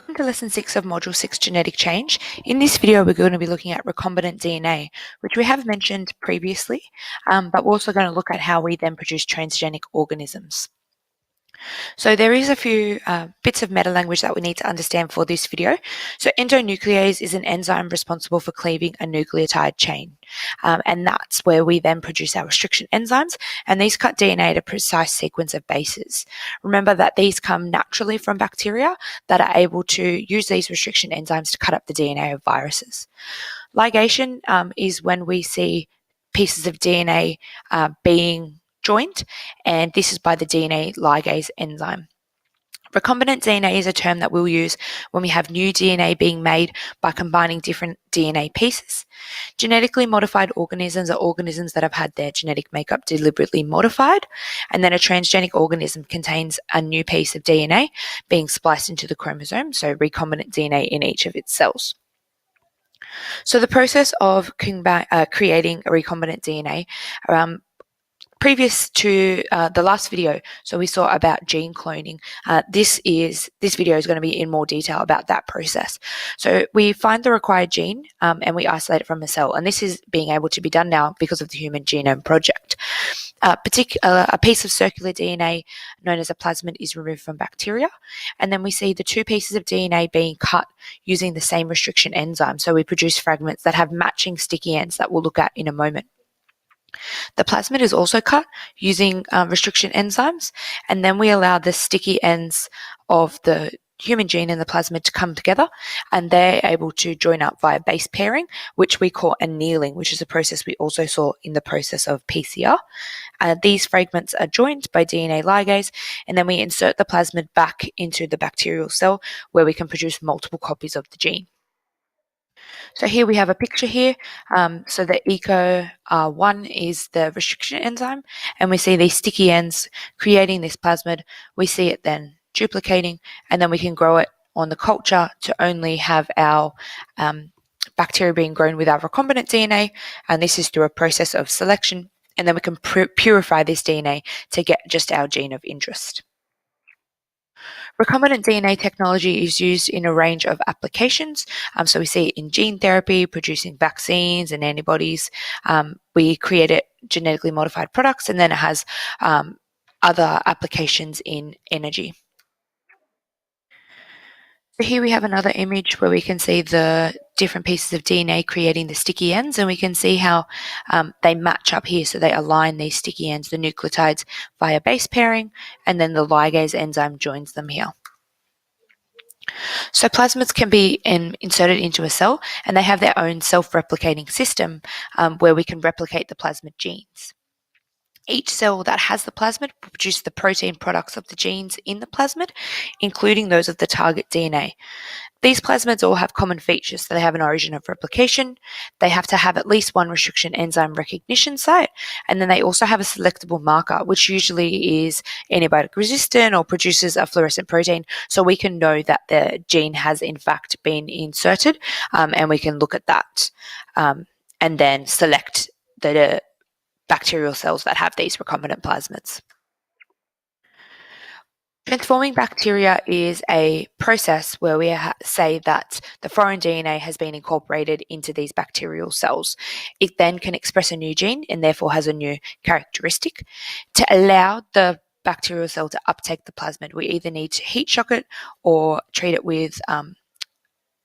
Welcome to Lesson 6 of Module 6, Genetic Change. In this video, we're going to be looking at recombinant DNA, which we have mentioned previously, but we're also going to look at how we then produce transgenic organisms. So there is a few bits of metalanguage that we need to understand for this video. So endonuclease is an enzyme responsible for cleaving a nucleotide chain. And that's where we then produce our restriction enzymes, and these cut DNA to a precise sequence of bases. Remember that these come naturally from bacteria that are able to use these restriction enzymes to cut up the DNA of viruses. Ligation is when we see pieces of DNA being joined, and this is by the DNA ligase enzyme. Recombinant DNA is a term that we'll use when we have new DNA being made by combining different DNA pieces. Genetically modified organisms are organisms that have had their genetic makeup deliberately modified, and then a transgenic organism contains a new piece of DNA being spliced into the chromosome, so recombinant DNA in each of its cells. So the process of creating a recombinant DNA, previous to the last video, so we saw about gene cloning. This video is going to be in more detail about that process. So we find the required gene and we isolate it from a cell, and this is being able to be done now because of the Human Genome Project. A piece of circular DNA known as a plasmid is removed from bacteria, and then we see the two pieces of DNA being cut using the same restriction enzyme. So we produce fragments that have matching sticky ends that we'll look at in a moment. The plasmid is also cut using restriction enzymes, and then we allow the sticky ends of the human gene and the plasmid to come together, and they're able to join up via base pairing, which we call annealing, which is a process we also saw in the process of PCR. These fragments are joined by DNA ligase, and then we insert the plasmid back into the bacterial cell where we can produce multiple copies of the gene. So here we have a picture here. So the ECO1 is the restriction enzyme, and we see these sticky ends creating this plasmid. We see it then duplicating, and then we can grow it on the culture to only have our bacteria being grown with our recombinant DNA, and this is through a process of selection, and then we can purify this DNA to get just our gene of interest. Recombinant DNA technology is used in a range of applications. So we see it in gene therapy, producing vaccines and antibodies. We created genetically modified products, and then it has other applications in energy. So here we have another image where we can see the different pieces of DNA creating the sticky ends, and we can see how they match up here. So they align these sticky ends, the nucleotides, via base pairing, and then the ligase enzyme joins them here. So plasmids can be inserted into a cell, and they have their own self-replicating system where we can replicate the plasmid genes. Each cell that has the plasmid will produce the protein products of the genes in the plasmid, including those of the target DNA. These plasmids all have common features. So they have an origin of replication, they have to have at least one restriction enzyme recognition site, and then they also have a selectable marker, which usually is antibiotic resistant or produces a fluorescent protein, so we can know that the gene has in fact been inserted, and we can look at that and then select the bacterial cells that have these recombinant plasmids. Transforming bacteria is a process where we say that the foreign DNA has been incorporated into these bacterial cells. It then can express a new gene and therefore has a new characteristic. To allow the bacterial cell to uptake the plasmid, we either need to heat shock it or treat it with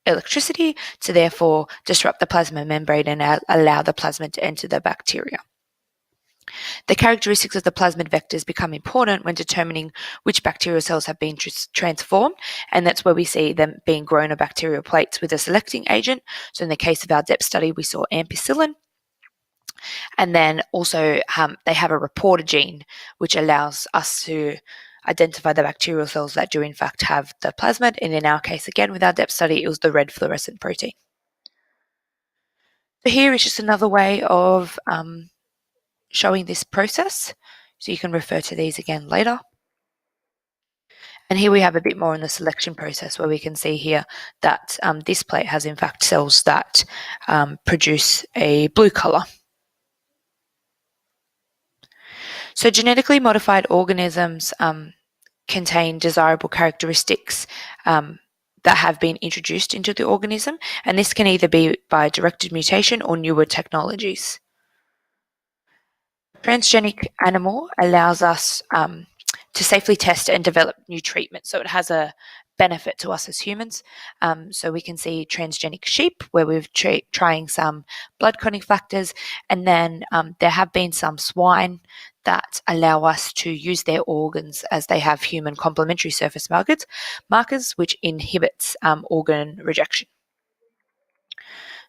electricity to therefore disrupt the plasma membrane and allow the plasmid to enter the bacteria. The characteristics of the plasmid vectors become important when determining which bacterial cells have been transformed, and that's where we see them being grown on bacterial plates with a selecting agent. So in the case of our depth study, we saw ampicillin. And then also they have a reporter gene, which allows us to identify the bacterial cells that do in fact have the plasmid, and in our case, again, with our depth study, it was the red fluorescent protein. So here is just another way of showing this process, so you can refer to these again later. And here we have a bit more in the selection process, where we can see here that this plate has in fact cells that produce a blue colour. So genetically modified organisms contain desirable characteristics that have been introduced into the organism, and this can either be by directed mutation or newer technologies. Transgenic animal allows us to safely test and develop new treatments, so it has a benefit to us as humans. So we can see transgenic sheep, where we're trying some blood clotting factors, and then there have been some swine that allow us to use their organs as they have human complementary surface markers which inhibits organ rejection.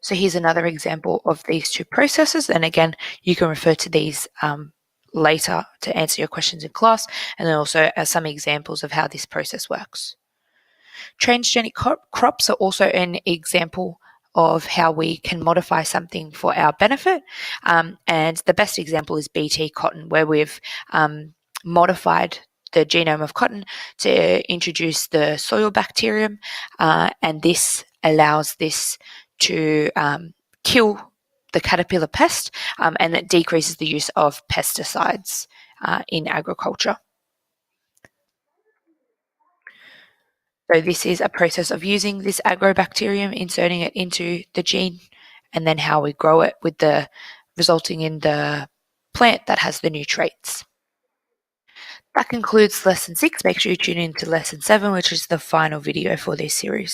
So here's another example of these two processes, and again, you can refer to these later to answer your questions in class, and then also as some examples of how this process works. Transgenic crops are also an example of how we can modify something for our benefit, and the best example is BT cotton, where we've modified the genome of cotton to introduce the soil bacterium, and this allows this to kill the caterpillar pest, and it decreases the use of pesticides in agriculture. So this is a process of using this agrobacterium, inserting it into the gene, and then how we grow it with the resulting in the plant that has the new traits. That concludes lesson 6. Make sure you tune in to lesson 7, which is the final video for this series.